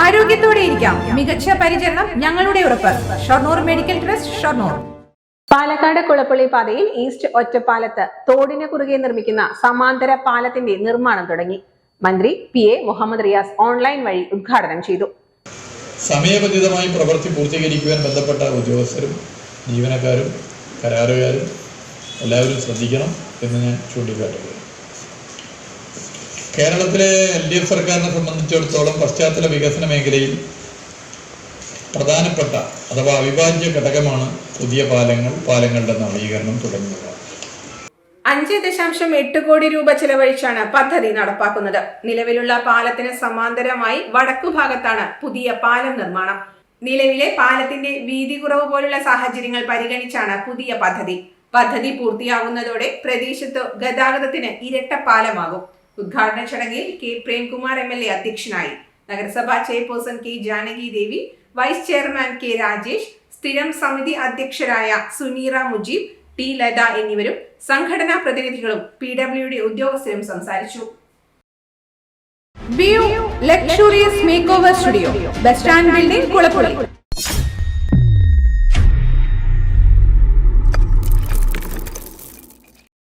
ആരോഗ്യത്തോടെ ഇരിക്കാം. മികച്ച പരിചരണം ഞങ്ങളുടെ ഉറപ്പ്. Shoranur medical trust, Shoranur. പാലക്കാട് കുളപ്പള്ളി പാതയിൽ ഈസ്റ്റ് ഒറ്റപ്പാലത്ത് തോടിന് കുറുകെ നിർമ്മിക്കുന്ന സമാന്തര പാലത്തിന്റെ നിർമ്മാണം തുടങ്ങി. മന്ത്രി PA മുഹമ്മദ് റിയാസ് ഓൺലൈൻ വഴി ഉദ്ഘാടനം ചെയ്തു. സമയബന്ധിതമായി പ്രവൃത്തി പൂർത്തീകരിക്കുവാൻ ബന്ധപ്പെട്ട ഉദ്യോഗസ്ഥരും ജീവനക്കാരും കരാറുകാരും എല്ലാവരും ശ്രദ്ധിക്കണം എന്ന് ഞാൻ ചൂണ്ടിക്കാട്ടുകയാണ്. കേരളത്തിലെ LDF സർക്കാരിനെ സംബന്ധിച്ചിടത്തോളം പശ്ചാത്തല വികസന മേഖലയിൽ പ്രധാനപ്പെട്ട അഥവാ അവിഭാജ്യ ഘടകമാണ് പുതിയ പാലങ്ങളുടെ നവീകരണം തുടങ്ങിയവ. 5.8 കോടി രൂപ ചെലവഴിച്ചാണ് പദ്ധതി നടപ്പാക്കുന്നത്. നിലവിലുള്ള പാലത്തിന് സമാന്തരമായി വടക്കു ഭാഗത്താണ് പുതിയ പാലം നിർമ്മാണം. നിലവിലെ പാലത്തിന്റെ വീതി കുറവ് പോലുള്ള സാഹചര്യങ്ങൾ പരിഗണിച്ചാണ് പുതിയ പദ്ധതി പൂർത്തിയാകുന്നതോടെ പ്രദേശത്ത് ഗതാഗതത്തിന് ഇരട്ട പാലമാകും. ഉദ്ഘാടന ചടങ്ങിൽ K പ്രേംകുമാർ MLA അധ്യക്ഷനായി. നഗരസഭാ ചെയർപേഴ്സൺ K ജാനകി ദേവി, വൈസ് ചെയർമാൻ K രാജേഷ്, സ്ഥിരം സമിതി അധ്യക്ഷരായ സുനീറ മുജീബ്, T ലത എന്നിവരും സംഘടനാ പ്രതിനിധികളും PWD ഉദ്യോഗസ്ഥരും സംസാരിച്ചു. View luxurious make over studio, bus stand building, Kulappally.